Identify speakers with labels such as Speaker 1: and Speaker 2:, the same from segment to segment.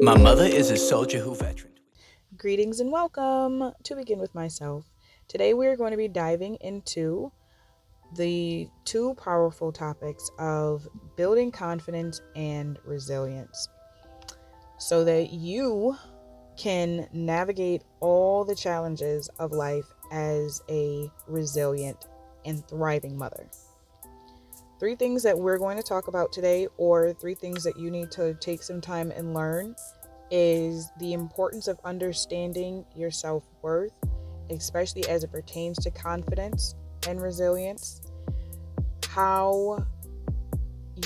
Speaker 1: My mother is a soldier who veteran.
Speaker 2: Greetings and welcome. To begin with myself, today we're going to be diving into the two powerful topics of building confidence and resilience so that you can navigate all the challenges of life as a resilient and thriving mother. Three things that we're going to talk about today, or three things that you need to take some time and learn, is the importance of understanding your self-worth, especially as it pertains to confidence and resilience, how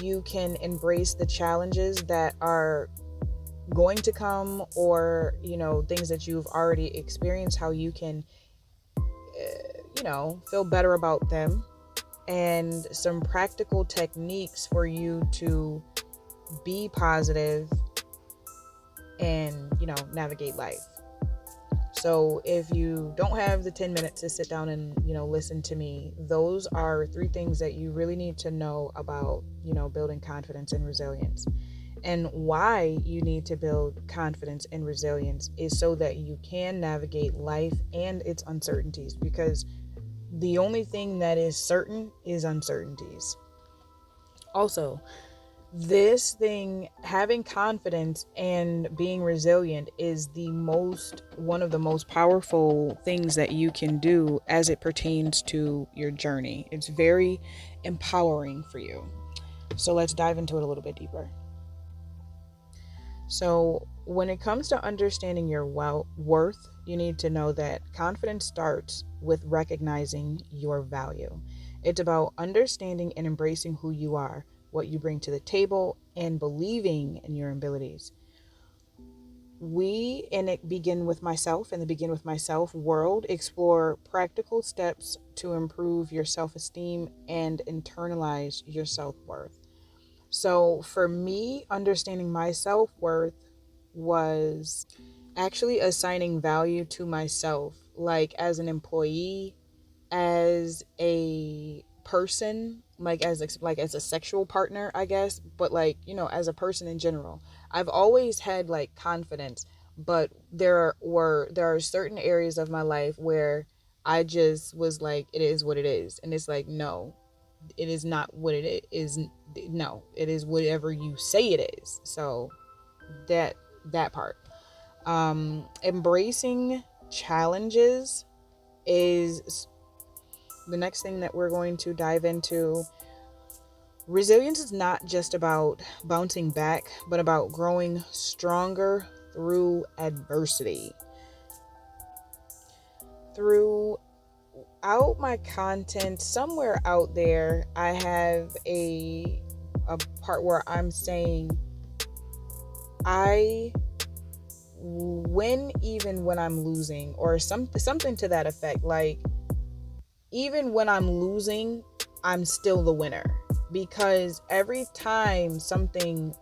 Speaker 2: you can embrace the challenges that are going to come, or things that you've already experienced, how you can feel better about them, and some practical techniques for you to be positive and navigate life. So if you don't have the 10 minutes to sit down and listen to me, those are three things that you really need to know about building confidence and resilience. And why you need to build confidence and resilience is so that you can navigate life and its uncertainties, because the only thing that is certain is uncertainties. Also, this thing, having confidence and being resilient, is one of the most powerful things that you can do as it pertains to your journey. It's very empowering for you. So let's dive into it a little bit deeper. So when it comes to understanding your worth, you need to know that confidence starts with recognizing your value. It's about understanding and embracing who you are, what you bring to the table, and believing in your abilities. We, in it begin with myself, and the begin with myself world, explore practical steps to improve your self-esteem and internalize your self-worth. So for me, understanding my self-worth was actually assigning value to myself, like as an employee, as a person, like as a sexual partner, I guess, but as a person in general. I've always had like confidence, but there are certain areas of my life where I just was like, it is what it is, and it's like, no, it is not what it is. No, it is whatever you say it is. So that part, embracing challenges is the next thing that we're going to dive into. Resilience is not just about bouncing back, but about growing stronger through adversity. Throughout my content, somewhere out there, I have a part where I'm saying I win even when I'm losing, or something to that effect. Like, even when I'm losing, I'm still the winner, because every time something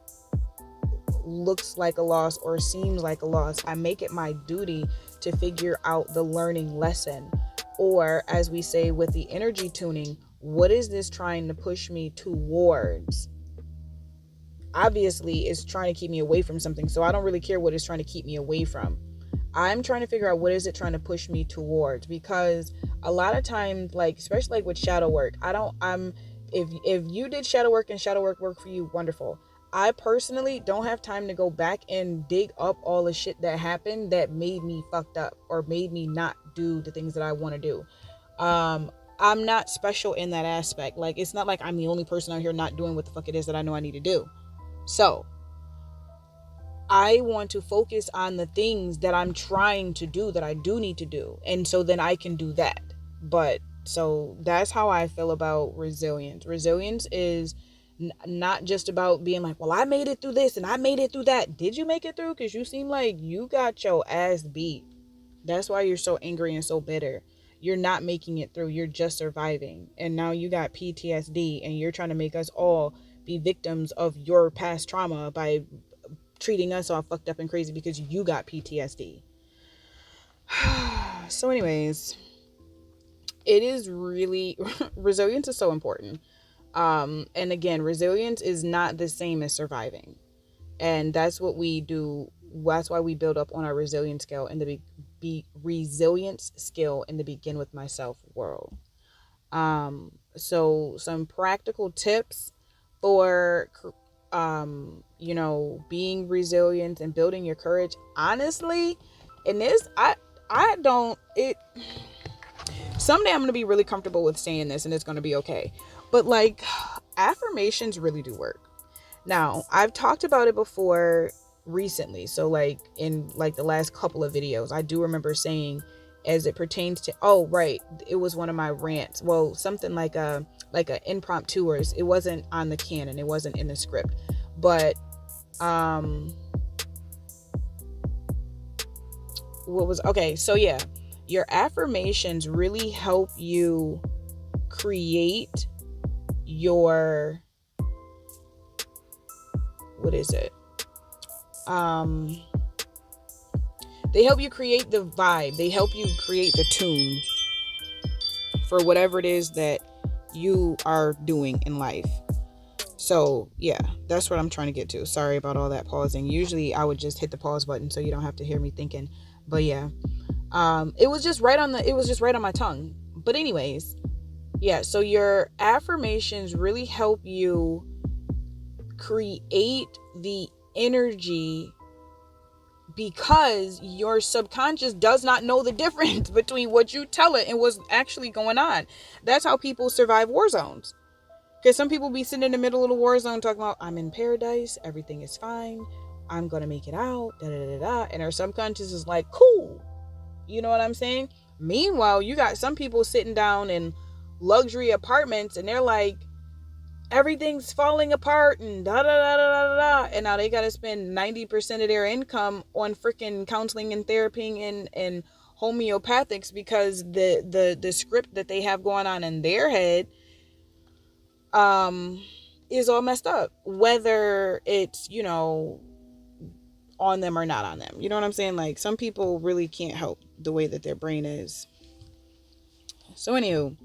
Speaker 2: looks like a loss or seems like a loss, I make it my duty to figure out the learning lesson, or as we say with the energy tuning, what is this trying to push me towards? Obviously, it's trying to keep me away from something, so I don't really care what it's trying to keep me away from. I'm trying to figure out what is it trying to push me towards, because a lot of times, like especially like with shadow work, if you did shadow work and shadow work for you, wonderful. I personally don't have time to go back and dig up all the shit that happened that made me fucked up or made me not do the things that I want to do. I'm not special in that aspect. Like, it's not like I'm the only person out here not doing what the fuck it is that I know I need to do. So I want to focus on the things that I'm trying to do, that I do need to do. And so then I can do that. But so that's how I feel about resilience. Resilience is not just about being like, well, I made it through this and I made it through that. Did you make it through? Because you seem like you got your ass beat. That's why you're so angry and so bitter. You're not making it through. You're just surviving. And now you got PTSD, and you're trying to make us all be victims of your past trauma by treating us all fucked up and crazy because you got PTSD. So anyways, it is really resilience is so important. And again, resilience is not the same as surviving. And that's what we do. That's why we build up on our resilience skill in the resilience skill in the begin with myself world. So some practical tips for being resilient and building your courage. Honestly, in this, I don't it. Someday I'm gonna be really comfortable with saying this, and it's gonna be okay. But like, affirmations really do work. Now, I've talked about it before recently. So like in like the last couple of videos, I do remember saying as it pertains to, oh right, it was one of my rants. Well, something like a impromptu, or it wasn't on the canon, it wasn't in the script. But um what was okay, so yeah, your affirmations really help you create your, what is it? Um they help you create the vibe. They help you create the tune for whatever it is that you are doing in life. So yeah, that's what I'm trying to get to. Sorry about all that pausing. Usually I would just hit the pause button so you don't have to hear me thinking. But yeah, it was just right on my tongue. But anyways, yeah. So your affirmations really help you create the energy, because your subconscious does not know the difference between what you tell it and what's actually going on. That's how people survive war zones. Because some people be sitting in the middle of the war zone talking about, I'm in paradise, everything is fine, I'm gonna make it out, da da da da, and our subconscious is like, cool. You know what I'm saying? Meanwhile, you got some people sitting down in luxury apartments and they're like, everything's falling apart and da da da da da da, and now they gotta spend 90% of their income on freaking counseling and therapy and homeopathics, because the script that they have going on in their head is all messed up, whether it's on them or not on them. You know what I'm saying? Like, some people really can't help the way that their brain is. So anywho,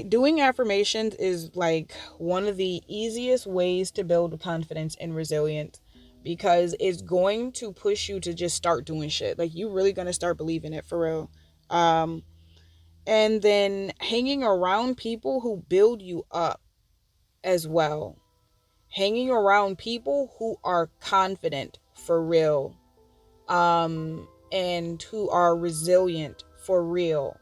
Speaker 2: doing affirmations is like one of the easiest ways to build confidence and resilience, because it's going to push you to just start doing shit. Like, you really gonna start believing it for real. And then hanging around people who build you up as well. Hanging around people who are confident for real, and who are resilient for real.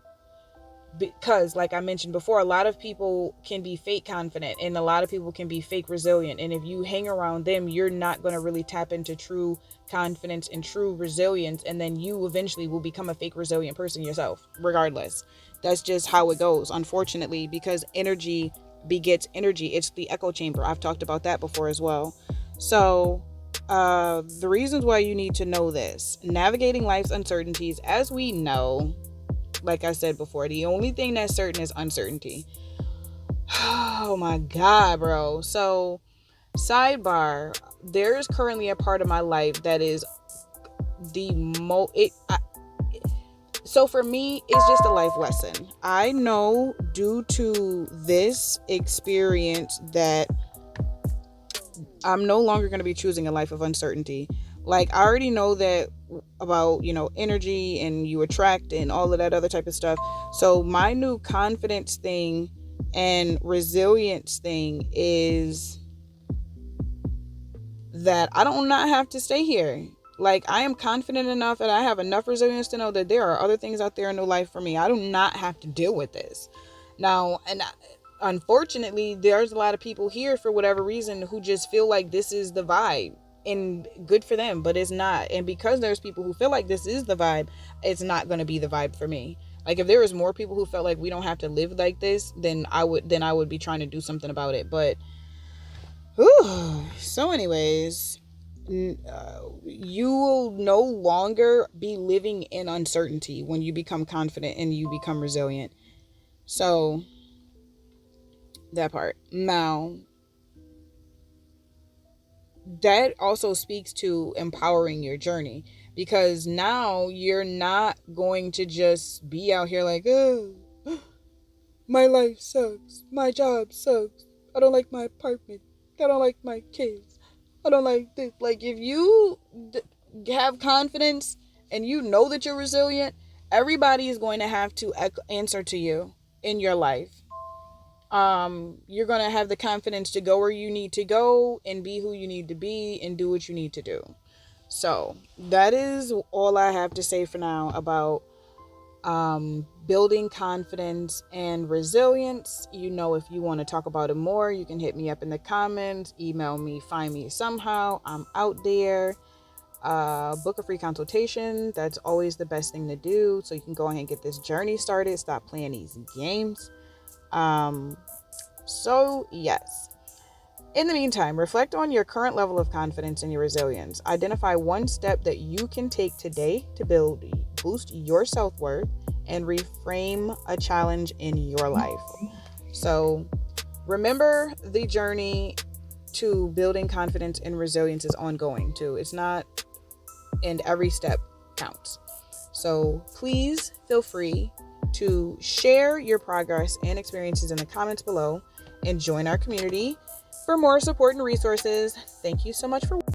Speaker 2: Because like I mentioned before, a lot of people can be fake confident and a lot of people can be fake resilient, and if you hang around them, you're not going to really tap into true confidence and true resilience, and then you eventually will become a fake resilient person yourself regardless. That's just how it goes, unfortunately, because energy begets energy. It's the echo chamber. I've talked about that before as well. So the reasons why you need to know this: navigating life's uncertainties. As we know, like I said before, the only thing that's certain is uncertainty. Oh my God, bro. So, sidebar, there's currently a part of my life that is the so for me, it's just a life lesson. I know due to this experience that I'm no longer going to be choosing a life of uncertainty. Like, I already know that about, energy and you attract and all of that other type of stuff. So my new confidence thing and resilience thing is that I don't not have to stay here. Like, I am confident enough and I have enough resilience to know that there are other things out there in the life for me. I do not have to deal with this. Now, and unfortunately, there's a lot of people here for whatever reason who just feel like this is the vibe, and good for them, but it's not. And because there's people who feel like this is the vibe, it's not going to be the vibe for me. Like, if there was more people who felt like we don't have to live like this, then I would be trying to do something about it. But whew. So anyways, you will no longer be living in uncertainty when you become confident and you become resilient. So that part. Now, that also speaks to empowering your journey, because now you're not going to just be out here like, oh, my life sucks, my job sucks, I don't like my apartment, I don't like my kids, I don't like this. Like, if you have confidence and you know that you're resilient, everybody is going to have to answer to you in your life. You're going to have the confidence to go where you need to go and be who you need to be and do what you need to do. So that is all I have to say for now about building confidence and resilience. If you want to talk about it more, you can hit me up in the comments, email me, find me somehow. I'm out there. Book a free consultation. That's always the best thing to do. So you can go ahead and get this journey started. Stop playing these games. So yes. In the meantime, reflect on your current level of confidence and your resilience. Identify one step that you can take today to boost your self-worth and reframe a challenge in your life. So remember, the journey to building confidence and resilience is ongoing too. It's not, and every step counts. So please feel free to share your progress and experiences in the comments below and join our community for more support and resources. Thank you so much for